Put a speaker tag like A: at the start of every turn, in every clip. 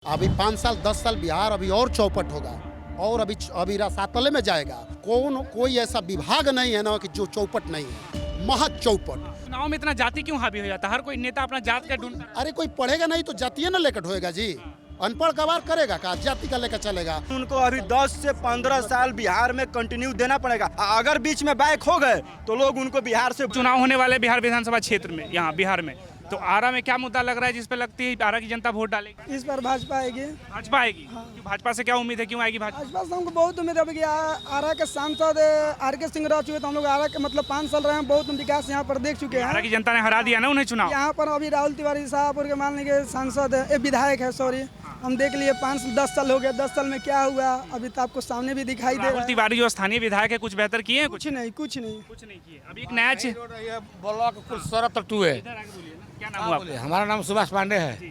A: अभी 5 साल 10 साल बिहार अभी और चौपट होगा और अभी रसातले में जाएगा। कोई ऐसा विभाग नहीं है ना कि जो चौपट नहीं है, महज चौपट।
B: चुनाव में इतना जाति क्यों हावी हो जाता है? हर कोई नेता अपना जात का ढूंढता है।
A: अरे कोई पढ़ेगा नहीं तो जातीय ना लेकर होएगा जी। अनपढ़ गवार करेगा का जाति का लेकर चलेगा।
C: उनको अभी 10 से 15 साल बिहार में कंटिन्यू देना पड़ेगा। अगर बीच में बैक हो गए तो लोग उनको बिहार से
B: चुनाव होने वाले बिहार विधानसभा क्षेत्र में, यहाँ बिहार में, तो आरा में क्या मुद्दा लग रहा है जिस पे लगती है आरा की जनता वोट डालेगी?
D: इस बार भाजपा आएगी।
B: भाजपा आएगी? क्यों भाजपा से क्या उम्मीद है, क्यों आएगी भाजपा?
D: भाजपा से हमको बहुत उम्मीद है अभी आरा के सांसद आर.के. सिंह रह चुके, तो हम लोग आरा के मतलब 5 साल रहे हैं, बहुत विकास यहाँ पर देख चुके
B: आरा
D: हैं।
B: की जनता ने हरा दिया ना उन्हें चुनाव।
D: यहाँ पर अभी राहुल तिवारी शाहपुर के मान लीजिए सांसद है, विधायक है, सॉरी, हम देख लिए 5-10 साल हो गया। 10 साल में क्या हुआ अभी तो आपको सामने भी दिखाई दे रहा
B: राहुल
D: है।
B: तिवारी जो स्थानीय विधायक है कुछ बेहतर किए हैं?
D: कुछ नहीं
B: कुछ नहीं किए। अभी एक नया
E: ब्लॉक कुल 17 है।
B: इधर आके बोलिए ना, क्या नाम हुआ आपका?
E: हमारा नाम सुभाष पांडे है।
B: जी।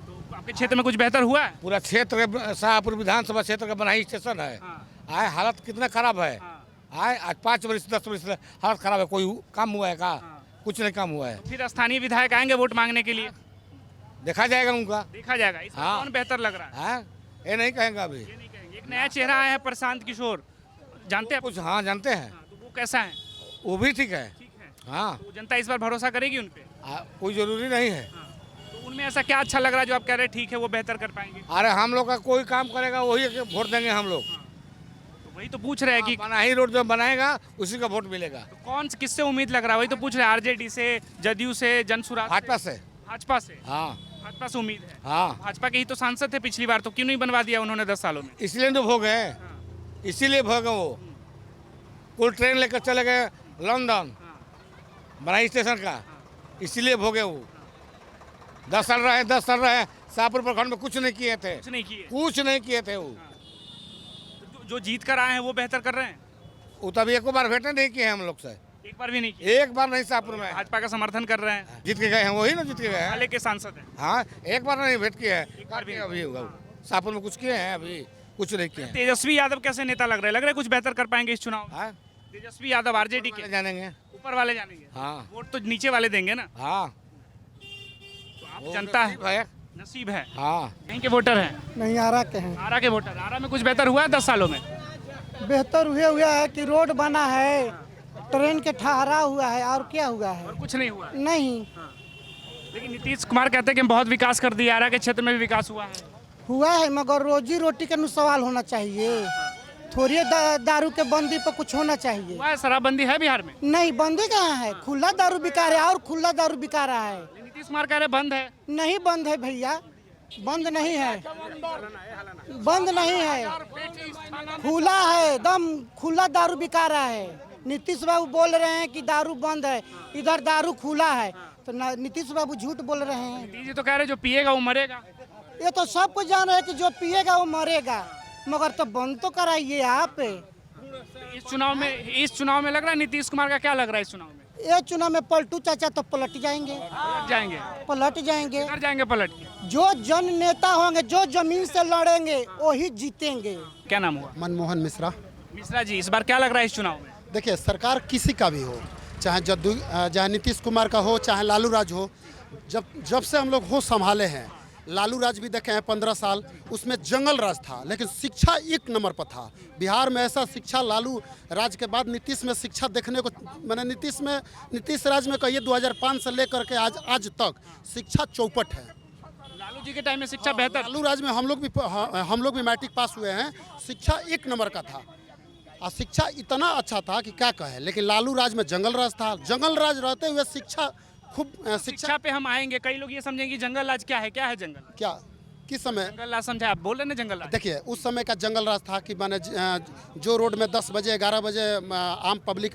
B: तो आपके क्षेत्र में कुछ बेहतर हुआ है?
E: पूरा क्षेत्र के शाहपुर विधानसभा क्षेत्र का बनाई स्टेशन है। आए हालत कितना खराब है। आए आज 5 वर्ष 10 वर्ष से हालत खराब है। कोई काम हुआ है का? कुछ नहीं काम हुआ है।
B: फिर स्थानीय विधायक आएंगे वोट मांगने के लिए,
E: देखा जाएगा उनका।
B: देखा जाएगा। इसमें
E: हाँ।
B: कौन बेहतर लग रहा है?
E: हाँ ये नहीं कहेंगे अभी।
B: ये नहीं कहेंगे। एक नया चेहरा आया है प्रशांत किशोर, जानते हैं आप?
E: कुछ हाँ जानते हैं।
B: तो वो कैसा है?
E: वो भी ठीक है।
B: ठीक है।
E: हाँ
B: तो जनता इस बार भरोसा करेगी उन पे?
E: कोई जरूरी नहीं है।
B: तो उनमें ऐसा क्या अच्छा लग रहा है जो आप कह रहे हैं ठीक है वो बेहतर कर पाएंगे?
E: अरे हम लोग का कोई काम करेगा वही वोट देंगे हम लोग।
B: तो वही तो पूछ रहे हैं कि
E: बना ही रोड जो बनाएगा उसी का वोट मिलेगा।
B: तो कौन किससे उम्मीद लग रहा है? वही तो पूछ रहे हैं, आरजेडी से, जदयू से, जनसुराज से?
E: भाजपा से।
B: भाजपा से?
E: हाँ
B: भाजपा से उम्मीद है?
E: हाँ
B: भाजपा के ही तो सांसद थे पिछली बार, तो क्यों नहीं बनवा दिया उन्होंने 10 सालों में?
E: इसलिए तो भोग है। इसीलिए भोग है वो। कुल ट्रेन लेकर चले गए लंदन बनाई स्टेशन का, इसीलिए भोगे वो। 10 साल रहे 10 साल रहे शाहपुर प्रखंड में कुछ नहीं किए थे।
B: कुछ नहीं किए।
E: कुछ नहीं किए थे वो।
B: जो जीत कर आए हैं वो बेहतर कर रहे हैं?
E: वो तभी एक बार भेंटे नहीं किए हम लोग से।
B: एक बार भी नहीं किए।
E: एक बार नहीं शाहपुर में
B: भाजपा का समर्थन कर रहे हैं,
E: जीत के गए हैं, वही ना जीत के गए हैं।
B: हाल के सांसद हैं।
E: हाँ एक बार नहीं भेंट किए
B: एक बार भी
E: हैं अभी। शाहपुर में कुछ किए हैं अभी? कुछ नहीं किए हैं।
B: तेजस्वी यादव कैसे नेता लग रहे हैं कुछ बेहतर कर पाएंगे इस चुनाव में?
E: हाँ
B: तेजस्वी यादव आरजेडी के
E: जानेंगे।
B: ऊपर वाले जानेंगे,
E: हाँ
B: वोट तो नीचे वाले देंगे ना।
E: हाँ
B: तो आप जनता है, नसीब है।
E: हाँ
B: कहीं के वोटर हैं?
D: नहीं आरा के हैं।
B: आरा के वोटर। आरा में कुछ बेहतर हुआ है 10 सालों में?
D: बेहतर हुआ है कि रोड बना है, ट्रेन के ठहरा हुआ है, और क्या हुआ है?
B: और कुछ नहीं हुआ है।
D: नहीं
B: लेकिन नीतीश कुमार कहते हैं कि हम बहुत विकास कर दिया, आरा के क्षेत्र में भी विकास हुआ है।
D: हुआ है, मगर रोजी रोटी का सवाल होना चाहिए। थोड़ी दारू के बंदी पर कुछ होना चाहिए।
B: हुआ है? शराबबंदी है बिहार में?
D: नहीं, बंदी कहाँ है? खुला दारू बिका रहा है, और खुला दारू बिका रहा है।
B: नीतीश कुमार कह रहे बंद है।
D: नहीं बंद है भैया, बंद नहीं है, बंद नहीं है, खुला है, एकदम खुला दारू बिका रहा है। नीतीश बाबू बोल रहे हैं कि दारू बंद है, इधर दारू खुला है, तो नीतीश बाबू झूठ बोल रहे हैं।
B: नीतीश जी तो कह रहे जो पिएगा वो मरेगा।
D: ये तो सबको जान रहे हैं कि जो पिएगा वो मरेगा, मगर तो बंद तो कराइए आप।
B: इस चुनाव में लग रहा है नीतीश कुमार का क्या लग रहा है इस चुनाव में?
D: ये चुनाव में पलटू चाचा तो पलट जाएंगे,
B: पलट जाएंगे?
D: पलट जाएंगे।
B: कर जाएंगे पलट के?
D: जो जन नेता होंगे, जो जमीन से लड़ेंगे वही जीतेंगे।
B: क्या नाम हुआ?
A: मनमोहन मिश्रा।
B: मिश्रा जी, इस बार क्या लग रहा है इस चुनाव में?
A: देखिए, सरकार किसी का भी हो, चाहे नीतीश कुमार का हो, चाहे लालू राज हो, जब से हम लोग होश संभाले हैं, लालू राज भी देखे हैं 15 साल, उसमें जंगल राज था, लेकिन शिक्षा एक नंबर पर था। बिहार में ऐसा शिक्षा लालू राज के बाद नीतीश में शिक्षा देखने को, मैंने नीतीश राज में कहिए 2005 से लेकर के आज तक शिक्षा चौपट है।
B: लालू जी के टाइम में शिक्षा बेहतर?
A: लालू राज में हम लोग भी मैट्रिक पास हुए हैं, शिक्षा एक नंबर का था और शिक्षा इतना अच्छा था कि क्या कहे। लेकिन लालू राज में जंगल राज था, जंगल राज रहते हुए शिक्षा
B: शिक्षा पे हम आएंगे। कई लोग ये समझेंगे कि जंगल राज क्या है जंगल?
A: क्या किस समय
B: जंगल राज समझे आप? बोल रहे ना जंगल राज।
A: देखिए, उस समय का जंगल राज था कि माने जो रोड में 10 बजे 11 बजे आम पब्लिक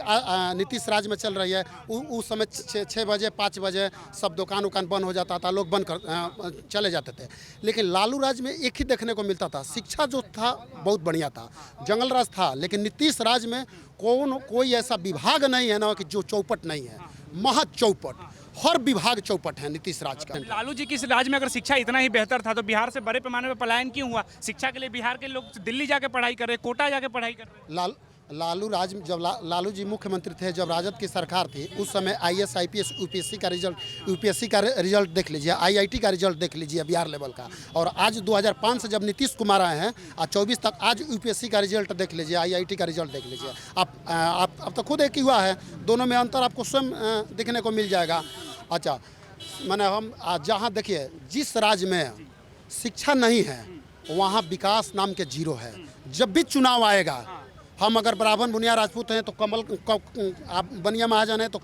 A: नीतीश राज में चल रही है, उस समय 6 बजे 5 बजे सब दुकान बंद हो जाता था, लोग बंद कर चले जाते थे। लेकिन लालू राज में एक ही देखने को मिलता था, शिक्षा जो था बहुत बढ़िया था, जंगल राज था। लेकिन नीतीश राज में कोई ऐसा विभाग नहीं है ना कि जो चौपट नहीं है, महज चौपट। हर विभाग चौपट है नीतीश राज का।
B: लालू जी की राज में अगर शिक्षा इतना ही बेहतर था तो बिहार से बड़े पैमाने पर पलायन क्यों हुआ? शिक्षा के लिए बिहार के लोग दिल्ली जाके पढ़ाई कर रहे, कोटा जाके पढ़ाई कर रहे।
A: लालू जी मुख्यमंत्री थे, जब राजद की सरकार थी, उस समय IAS IPS यूपीएससी का रिजल्ट देख लीजिए, IIT का रिजल्ट देख लीजिए बिहार लेवल का। और आज 2005 से जब नीतीश कुमार आए हैं और 24 तक, आज यूपीएससी का रिजल्ट देख लीजिए, IIT का रिजल्ट देख लीजिए। आप अब तो खुद एक ही हुआ है, दोनों में अंतर आपको स्वयं देखने को मिल जाएगा। अच्छा, मैंने हम जहाँ देखिए, जिस राज्य में शिक्षा नहीं है वहाँ विकास नाम के जीरो है। जब भी चुनाव आएगा, हम अगर ब्राह्मण बुनिया राजपूत हैं तो कमल आप बनिया महाजन हैं तो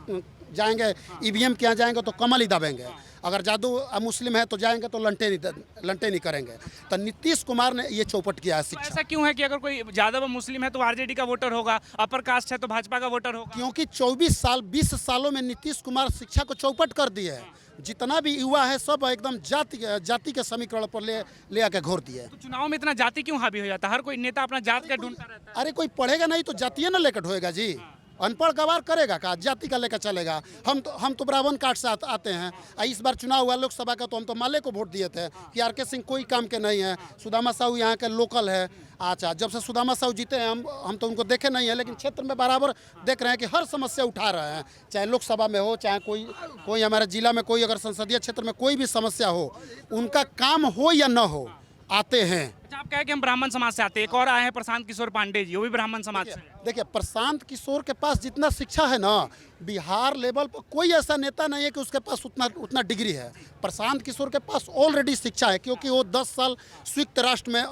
A: जाएंगे, EVM के यहाँ जाएंगे तो कमल ही दबेंगे। अगर जादू मुस्लिम है तो जाएंगे तो लंटे नहीं करेंगे। तो नीतीश कुमार ने ये चौपट किया है शिक्षा।
B: ऐसा क्यों है कि अगर कोई यादव मुस्लिम है तो आरजेडी का वोटर होगा, अपर कास्ट है तो भाजपा का वोटर होगा?
A: क्योंकि 20 सालों में नीतीश कुमार शिक्षा को चौपट कर दिए है। जितना भी युवा है सब एकदम जाति के समीकरण पर ले आके घोर दिए।
B: तो चुनाव में इतना जाति क्यों हावी हो जाता है? हर कोई नेता अपना जात का ढूंढता रहता है।
A: अरे कोई पढ़ेगा नहीं तो जातीय ना लेकर ढोएगा जी। अनपढ़ गवार करेगा का जाति का लेकर चलेगा? हम तो ब्राह्मण काट से आते हैं। इस बार चुनाव हुआ लोकसभा का तो हम तो माले को वोट दिए थे कि RK सिंह कोई काम के नहीं है, सुदामा साहू यहाँ के लोकल है। अच्छा, जब से सुदामा साहू जीते हैं हम तो उनको देखे नहीं है, लेकिन क्षेत्र में बराबर देख रहे हैं कि हर समस्या उठा रहे हैं, चाहे लोकसभा में हो, चाहे कोई हमारे जिला में कोई अगर संसदीय क्षेत्र में कोई भी समस्या हो, उनका काम हो या न हो, आते हैं।
B: अच्छा, आप कहें कि हम ब्राह्मण समाज से आते हैं। एक और आए हैं प्रशांत किशोर पांडे जी, वो भी ब्राह्मण समाज से।
A: देखिए, प्रशांत किशोर के पास जितना शिक्षा है ना, बिहार लेवल पर कोई ऐसा नेता नहीं है कि उसके पास उतना डिग्री है। प्रशांत किशोर के पास ऑलरेडी शिक्षा है, क्योंकि वो 10 साल संयुक्त राष्ट्र में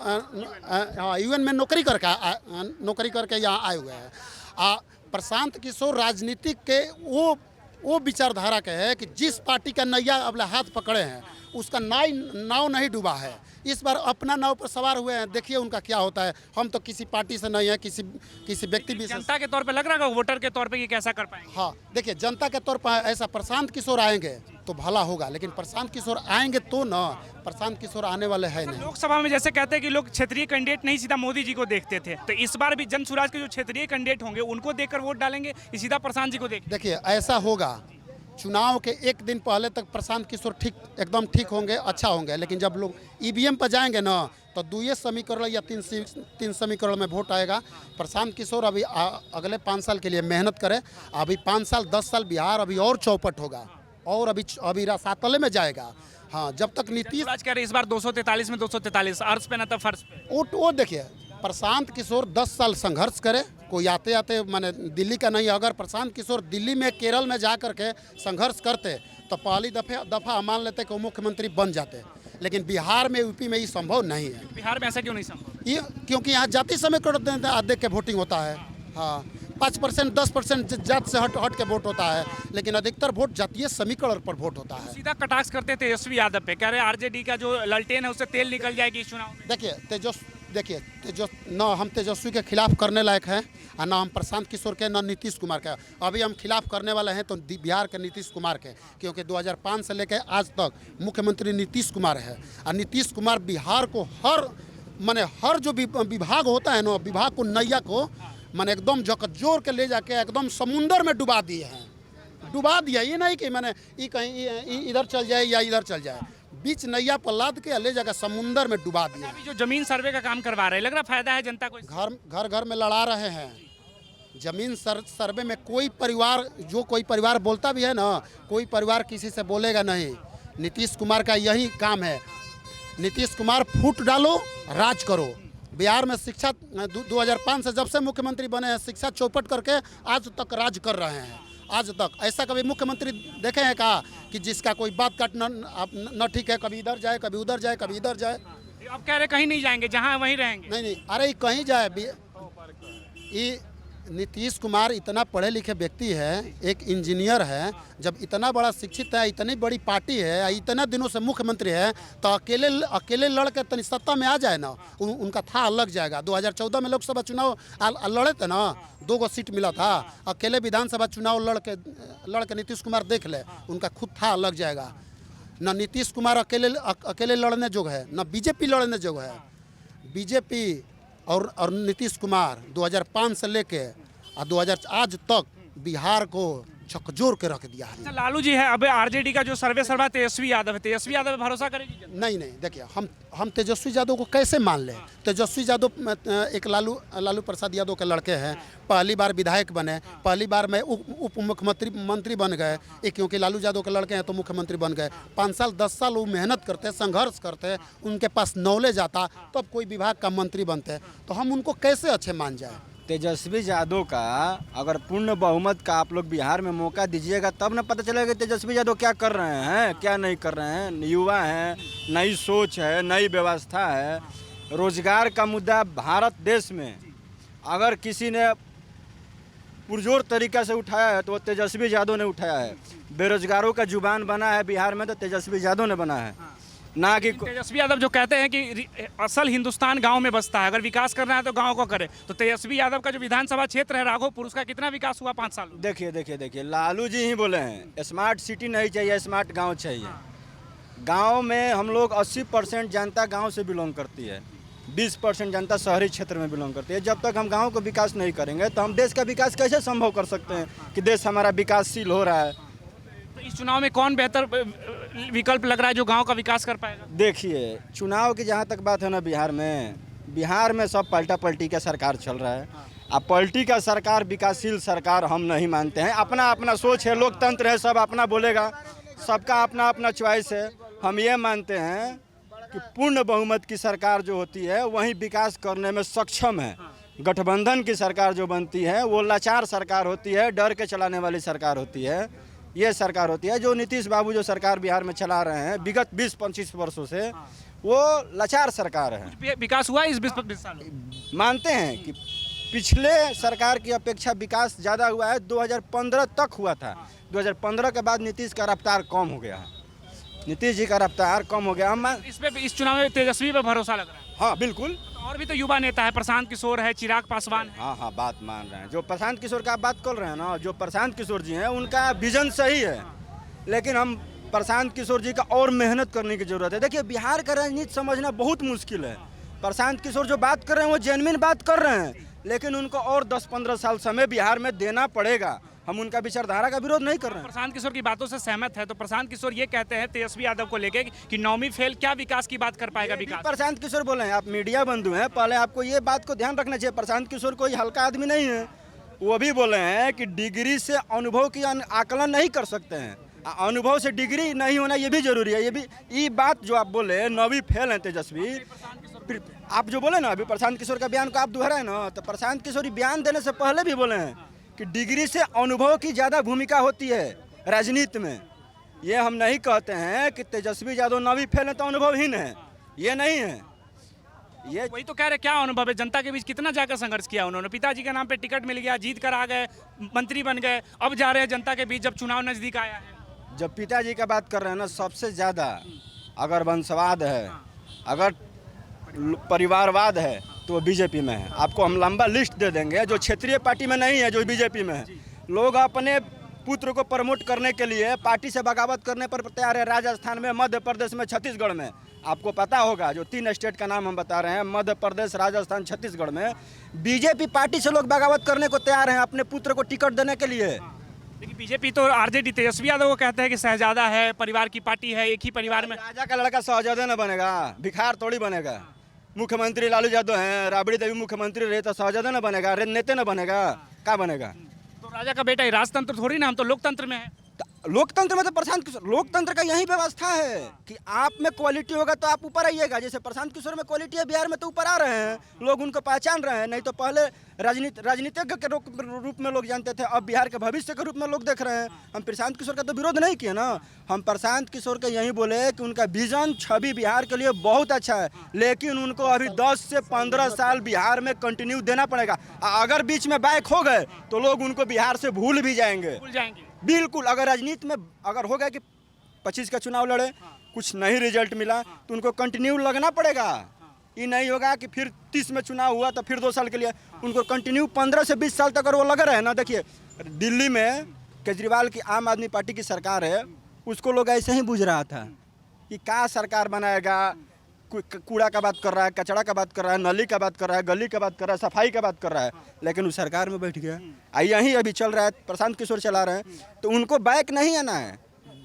A: UN में नौकरी करके यहाँ आए हुए हैं। प्रशांत किशोर राजनीतिक के वो विचारधारा के है कि जिस पार्टी का नैया अपने हाथ पकड़े हैं उसका नाव नहीं डूबा है। इस बार अपना नाव पर सवार हुए हैं, देखिए उनका क्या होता है। हम तो किसी पार्टी से नहीं है, किसी व्यक्ति विशेष।
B: जनता के तौर पे लग रहा है, वोटर के तौर पे ये कैसा कर पाएंगे?
A: हाँ, देखिए, जनता के तौर पर ऐसा प्रशांत किशोर आएंगे तो भला होगा, लेकिन प्रशांत किशोर आएंगे तो ना, प्रशांत किशोर आने वाले हैं नहीं।
B: लोकसभा में जैसे कहते हैं कि लोग क्षेत्रीय कैंडिडेट नहीं सीधा मोदी जी को देखते थे, तो इस बार भी जन स्वराज के जो क्षेत्रीय कैंडिडेट होंगे उनको देखकर वोट डालेंगे, सीधा प्रशांत जी को देख?
A: देखिए, ऐसा होगा, चुनाव के एक दिन पहले तक प्रशांत किशोर एकदम ठीक होंगे, अच्छा होंगे, लेकिन जब लोग EVM पर जाएंगे ना तो 2 समीकरण या 3 समीकरण में वोट आएगा। प्रशांत किशोर अभी अगले 5 साल के लिए मेहनत करें। अभी 5 साल 10 साल बिहार अभी और चौपट होगा और अभी रसातले में जाएगा। हाँ, जब तक नीतीश
B: राज कह रहे इस बार 243 में 243, अर्ज पे ना तो फर्ज पे।
A: वो देखिए, प्रशांत किशोर 10 साल संघर्ष करे, कोई आते आते माने दिल्ली का नहीं। अगर प्रशांत किशोर दिल्ली में, केरल में जा कर के संघर्ष करते तो पहली दफ़ा मान लेते कि वो मुख्यमंत्री बन जाते, लेकिन बिहार में, UP में ये संभव नहीं है।
B: बिहार में ऐसा क्यों नहीं संभव?
A: ये क्योंकि यहाँ जाति समीकरण देख के वोटिंग होता है। हाँ, 5% 10% जात से हट के वोट होता है, लेकिन अधिकतर वोट जातीय समीकरण पर वोट होता है।
B: सीधा कटाक्ष करते तेजस्वी यादव पे, कह रहे RJD का जो ललटेन है उससे तेल निकल जाएगी इस चुनाव में।
A: देखिए, न हम तेजस्वी के खिलाफ करने लायक हैं और न हम प्रशांत किशोर के, न नीतीश कुमार के। अभी हम खिलाफ करने वाले हैं तो बिहार के नीतीश कुमार के, क्योंकि 2005 से लेकर आज तक मुख्यमंत्री नीतीश कुमार है। और नीतीश कुमार बिहार को हर जो विभाग होता है ना, विभाग को, नैया को मैंने एकदम झकझोर के ले जाके एकदम समुंदर में डुबा दिए हैं। डुबा दिया, ये नहीं कि मैंने ये कहीं इधर चल जाए या इधर चल जाए, बीच नैया पर लाद के ले जाकर समुंदर में डुबा दिया।
B: अभी जो जमीन सर्वे का काम करवा रहे हैं, लग रहा फायदा है जनता को?
A: घर में लड़ा रहे हैं। जमीन सर्वे में कोई परिवार बोलता भी है ना, कोई परिवार किसी से बोलेगा नहीं। नीतीश कुमार का यही काम है। नीतीश कुमार फूट डालो, राज करो। बिहार में शिक्षा 2005 से जब से मुख्यमंत्री बने हैं, शिक्षा चौपट करके आज तक राज कर रहे हैं। आज तक ऐसा कभी मुख्यमंत्री देखे हैं कहा कि जिसका कोई बात काट न ठीक है, कभी इधर जाए, कभी उधर जाए, कभी इधर जाए।
B: अब कह रहे कहीं नहीं जाएंगे, जहाँ वहीं रहेंगे।
A: नहीं, अरे कहीं जाए। ये नीतीश कुमार इतना पढ़े लिखे व्यक्ति है, एक इंजीनियर है। जब इतना बड़ा शिक्षित है, इतनी बड़ी पार्टी है, इतना दिनों से मुख्यमंत्री है, तो अकेले लड़ के तनी सत्ता में आ जाए ना, उनका था लग जाएगा। 2014 में लोकसभा चुनाव लड़े थे ना, 2 सीट मिला था। अकेले विधानसभा चुनाव लड़ के नीतीश कुमार देख ले, उनका खुद था लग जाएगा। न नीतीश कुमार अकेले लड़ने जोग है, न बीजेपी लड़ने जोग है। बीजेपी और नीतीश कुमार 2005 से लेके 2000 आज तक बिहार को झकझोर के रख दिया है।
B: अच्छा, लालू जी है, अब आरजेडी का जो सर्वे सर्वा तेजस्वी यादव है, तेजस्वी यादव पे भरोसा करेगी जनता?
A: नहीं नहीं, देखिए हम तेजस्वी यादव को कैसे मान लें। तेजस्वी यादव एक लालू प्रसाद यादव के लड़के हैं, पहली बार विधायक बने, पहली बार में उप मंत्री बन गए। क्योंकि लालू यादव के लड़के हैं तो मुख्यमंत्री बन गए। 5 साल 10 साल वो मेहनत करते, संघर्ष करते, उनके पास नॉलेज आता तब कोई विभाग का मंत्री बनते, तो हम उनको कैसे अच्छे मान जाए।
C: तेजस्वी यादव का अगर पूर्ण बहुमत का आप लोग बिहार में मौका दीजिएगा तब न पता चलेगा कि तेजस्वी यादव क्या कर रहे हैं, क्या नहीं कर रहे हैं। युवा हैं, नई सोच है, नई व्यवस्था है। रोजगार का मुद्दा भारत देश में अगर किसी ने पुरजोर तरीक़ा से उठाया है तो वो तेजस्वी यादव ने उठाया है। बेरोजगारों का जुबान बना है बिहार में तो तेजस्वी यादव ने बना है, ना कि
B: तेजस्वी यादव जो कहते हैं कि असल हिंदुस्तान गांव में बसता है, अगर विकास करना है तो गांव को करे। तो तेजस्वी यादव का जो विधानसभा क्षेत्र है राघोपुर, उसका कितना विकास हुआ 5 साल में?
C: देखिए लालू जी ही बोले हैं स्मार्ट सिटी नहीं चाहिए, स्मार्ट गांव चाहिए। गांव में हम लोग 80% जनता गांव से बिलोंग करती है, 20% जनता शहरी क्षेत्र में बिलोंग करती है। जब तक हम गाँव को विकास नहीं करेंगे तो हम देश का विकास कैसे संभव कर सकते हैं कि देश हमारा विकासशील हो रहा है।
B: तो इस चुनाव में कौन बेहतर विकल्प लग रहा है जो गांव का विकास कर पाएगा?
C: देखिए चुनाव की जहाँ तक बात है ना, बिहार में सब पलटा पलटी का सरकार चल रहा है। अब पलटी का सरकार विकासशील सरकार हम नहीं मानते हैं। अपना अपना सोच है, लोकतंत्र है, सब अपना बोलेगा, सबका अपना अपना चॉइस है। हम ये मानते हैं कि पूर्ण बहुमत की सरकार जो होती है वही विकास करने में सक्षम है। गठबंधन की सरकार जो बनती है वो लाचार सरकार होती है, डर के चलाने वाली सरकार होती है। ये सरकार होती है जो नीतीश बाबू जो सरकार बिहार में चला रहे हैं विगत 20-25 वर्षों से, वो लाचार सरकार है।
B: विकास हुआ इस 20-25 साल में?
C: मानते हैं कि पिछले सरकार की अपेक्षा विकास ज़्यादा हुआ है। 2015 तक हुआ था, 2015 के बाद नीतीश का रफ्तार कम हो गया है। नीतीश जी का रफ्तार कम हो गया। हम
B: इस चुनाव में तेजस्वी पे भरोसा लग रहा है?
C: हाँ बिल्कुल।
B: और भी तो युवा नेता है, प्रशांत किशोर है, चिराग पासवान है।
C: हाँ बात मान रहे हैं। जो प्रशांत किशोर का आप बात कर रहे हैं ना, जो प्रशांत किशोर जी हैं उनका विजन सही है, लेकिन हम प्रशांत किशोर जी का और मेहनत करने की जरूरत है। देखिए बिहार का राजनीति समझना बहुत मुश्किल है। प्रशांत किशोर जो बात कर रहे हैं वो जेन्युइन बात कर रहे हैं, लेकिन उनको और 10-15 साल समय बिहार में देना पड़ेगा। हम उनका विचारधारा का विरोध नहीं कर रहे हैं।
B: प्रशांत किशोर की बातों से सहमत है। तो प्रशांत किशोर ये कहते हैं तेजस्वी यादव को लेके कि 9वीं फेल, क्या विकास की बात कर पाएगा विकास?
C: प्रशांत किशोर बोले हैं, आप मीडिया बंधु हैं, पहले आपको ये बात को ध्यान रखना चाहिए। प्रशांत किशोर कोई हल्का आदमी नहीं है। वो भी बोले हैं कि डिग्री से अनुभव की आकलन नहीं कर सकते हैं, अनुभव से डिग्री नहीं होना ये भी जरूरी है। ये बात जो आप बोले 9वीं फेल है तेजस्वी, आप जो बोले ना अभी प्रशांत किशोर का बयान को आप दोहराए ना, तो प्रशांत किशोर बयान देने से पहले भी बोले हैं कि डिग्री से अनुभव की ज़्यादा भूमिका होती है राजनीति में। ये हम नहीं कहते हैं कि तेजस्वी यादव 9वीं फेल है तो अनुभवहीन है, ये नहीं है। ये
B: वही तो कह रहे, क्या अनुभव है? जनता के बीच कितना जाकर संघर्ष किया उन्होंने। पिताजी के नाम पे टिकट मिल गया, जीत कर आ गए, मंत्री बन गए, अब जा रहे हैं जनता के बीच जब चुनाव नजदीक आया है।
C: जब पिताजी का बात कर रहे हैं ना, सबसे ज़्यादा अगर वंशवाद है, अगर परिवारवाद है तो बीजेपी में है। आपको हम लंबा लिस्ट दे देंगे जो क्षेत्रीय पार्टी में नहीं है, जो बीजेपी में है। लोग अपने पुत्र को प्रमोट करने के लिए पार्टी से बगावत करने पर तैयार है। राजस्थान में, मध्य प्रदेश में, छत्तीसगढ़ में, आपको पता होगा जो 3 स्टेट का नाम हम बता रहे हैं, मध्य प्रदेश, राजस्थान, छत्तीसगढ़ में बीजेपी पार्टी से लोग बगावत करने को तैयार हैं अपने पुत्र को टिकट देने के लिए।
B: लेकिन बीजेपी तो आरजेडी तेजस्वी यादव को कहते हैं कि शहजादा है, परिवार की पार्टी है, एक ही परिवार में।
C: राजा का लड़का शहजादा न बनेगा, भिखार थोड़ी बनेगा। मुख्यमंत्री लालू यादव हैं, राबड़ी देवी मुख्यमंत्री रहे तो शहजादा न बनेगा, नेता न बनेगा, क्या बनेगा?
B: तो राजा का बेटा ही, राजतंत्र थोड़ी ना, हम तो लोकतंत्र में है।
C: लोकतंत्र में तो प्रशांत किशोर, लोकतंत्र का यही व्यवस्था है कि आप में क्वालिटी होगा तो आप ऊपर आइएगा। जैसे प्रशांत किशोर में क्वालिटी है, बिहार में तो ऊपर आ रहे हैं, लोग उनको पहचान रहे हैं। नहीं तो पहले राजनीतिज्ञ के रूप में लोग जानते थे, अब बिहार के भविष्य के रूप में लोग देख रहे हैं। हम प्रशांत किशोर का तो विरोध नहीं किए ना, हम प्रशांत किशोर के यही बोले कि उनका विजन, छवि बिहार के लिए बहुत अच्छा है, लेकिन उनको अभी 10 से 15 साल बिहार में कंटिन्यू देना पड़ेगा। अगर बीच में बैक हो गए तो लोग उनको बिहार से भूल भी जाएंगे। बिल्कुल। अगर राजनीति में अगर हो गया कि 25 का चुनाव लड़े, कुछ नहीं रिजल्ट मिला, तो उनको कंटिन्यू लगना पड़ेगा। ये नहीं होगा कि फिर 30 में चुनाव हुआ तो फिर 2 साल के लिए, उनको कंटिन्यू 15 से 20 साल तक अगर वो लगे रहे ना। देखिए दिल्ली में केजरीवाल की आम आदमी पार्टी की सरकार है, उसको लोग ऐसे ही बुझ रहा था कि क्या सरकार बनाएगा, कूड़ा का बात कर रहा है, कचरा का बात कर रहा है, नली का बात कर रहा है, गली का बात कर रहा है, सफाई का बात कर रहा है, लेकिन वो सरकार में बैठ गया। यही अभी चल रहा है, प्रशांत किशोर चला रहे हैं, तो उनको बैक नहीं आना है।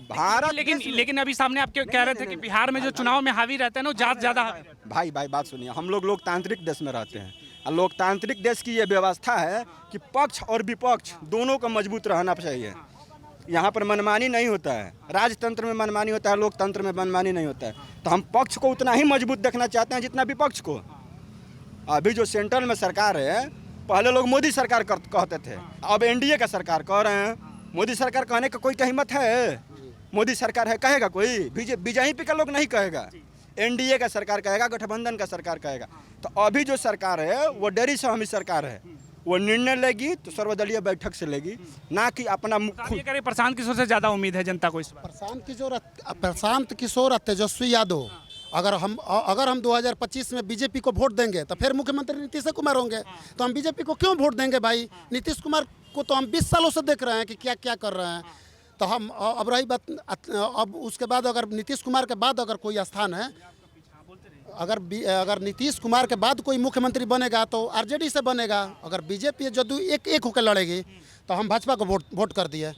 C: भारत
B: लेकिन अभी सामने आप कह रहे थे कि बिहार में जो चुनाव में हावी रहते हैं ना, जात ज्यादा हावी रहता है।
C: भाई बात सुनिए, हम लोग लोकतांत्रिक देश में रहते हैं और लोकतांत्रिक देश की ये व्यवस्था है कि पक्ष और विपक्ष दोनों को मजबूत रहना चाहिए। यहाँ पर मनमानी नहीं होता है, राजतंत्र में मनमानी होता है, लोकतंत्र में मनमानी नहीं होता है। तो हम पक्ष को उतना ही मजबूत देखना चाहते हैं जितना विपक्ष को। अभी जो सेंट्रल में सरकार है, पहले लोग मोदी सरकार कहते थे, अब एनडीए का सरकार कह रहे हैं। मोदी सरकार कहने का कोई हिम्मत है? मोदी सरकार है कहेगा कोई? बीजेपी का लोग नहीं कहेगा, एनडीए का सरकार कहेगा, गठबंधन का सरकार कहेगा। तो अभी जो सरकार है वो डेरी सहमी सरकार है, वो निर्णय लेगी तो सर्वदलीय बैठक से लेगी, ना कि अपना
B: ये करें। प्रशांत किशोर से ज्यादा उम्मीद है जनता को इस बार।
A: प्रशांत किशोर और तेजस्वी यादव, अगर हम 2025 में बीजेपी को वोट देंगे तो फिर मुख्यमंत्री नीतीश कुमार होंगे। तो हम बीजेपी को क्यों वोट देंगे भाई? नीतीश कुमार को तो हम 20 सालों से देख रहे हैं कि क्या क्या कर रहे हैं। तो हम अब रही बात, अब उसके बाद अगर नीतीश कुमार के बाद अगर कोई स्थान है, अगर नीतीश कुमार के बाद कोई मुख्यमंत्री बनेगा तो आरजेडी से बनेगा। अगर बीजेपी जदयू एक होकर लड़ेगी तो हम भाजपा को वोट कर दिए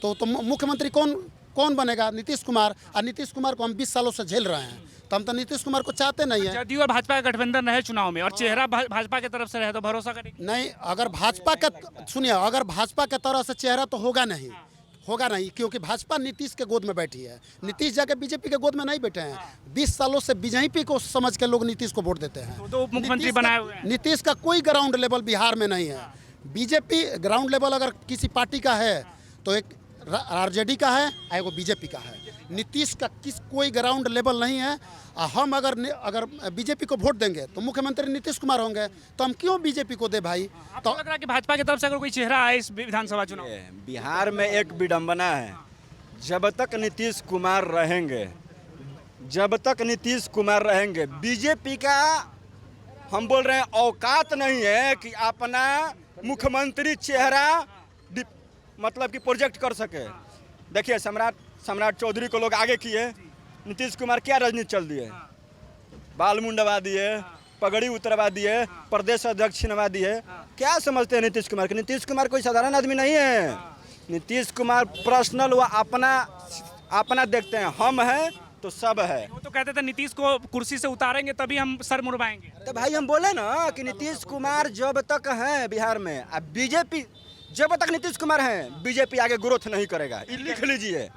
A: तो मुख्यमंत्री कौन बनेगा? नीतीश कुमार। और नीतीश कुमार को हम 20 सालों से झेल रहे हैं, तो हम तो नीतीश कुमार को चाहते नहीं है।
B: जदयू और भाजपा का गठबंधन रहे चुनाव में और चेहरा भाजपा की तरफ से रहे तो भरोसा करेंगे?
A: नहीं, अगर भाजपा का सुनिए, अगर भाजपा के तरह से चेहरा तो होगा नहीं, क्योंकि भाजपा नीतीश के गोद में बैठी है। नीतीश जाके बीजेपी के गोद में नहीं बैठे हैं। 20 सालों से बीजेपी को समझ के लोग नीतीश को वोट देते हैं।
B: तो उप मुख्यमंत्री बनाए हुए हैं।
A: नीतीश का कोई ग्राउंड लेवल बिहार में नहीं है। बीजेपी ग्राउंड लेवल अगर किसी पार्टी का है तो एक आरजेडी का है, एगो बीजेपी का है। नीतीश का कोई ग्राउंड लेवल नहीं है। हम अगर बीजेपी को वोट देंगे तो मुख्यमंत्री नीतीश कुमार होंगे, तो हम क्यों बीजेपी को दे भाई?
B: तो लग रहा है कि भाजपा की तरफ से अगर कोई चेहरा आए इस विधानसभा चुनाव,
C: बिहार में एक विडंबना है। जब तक नीतीश कुमार रहेंगे, बीजेपी का हम बोल रहे हैं औकात नहीं है कि अपना मुख्यमंत्री चेहरा मतलब कि प्रोजेक्ट कर सके। देखिए, सम्राट चौधरी को लोग आगे किए, नीतीश कुमार क्या राजनीति चल दिए? बाल मुंडवा दिए, पगड़ी उतरवा दिए, प्रदेश अध्यक्ष छिनवा दिए। क्या समझते हैं नीतीश कुमार के? नीतीश कुमार कोई साधारण आदमी नहीं है। नीतीश कुमार पर्सनल व अपना देखते हैं, हम हैं तो सब है।
B: वो तो कहते थे नीतीश को कुर्सी से उतारेंगे तभी हम सर मुड़वाएंगे।
C: तो भाई हम बोले ना कि नीतीश कुमार जब तक हैं बिहार में, अब बीजेपी जब तक नीतीश कुमार हैं, बीजेपी आगे ग्रोथ नहीं करेगा। लिख लीजिए,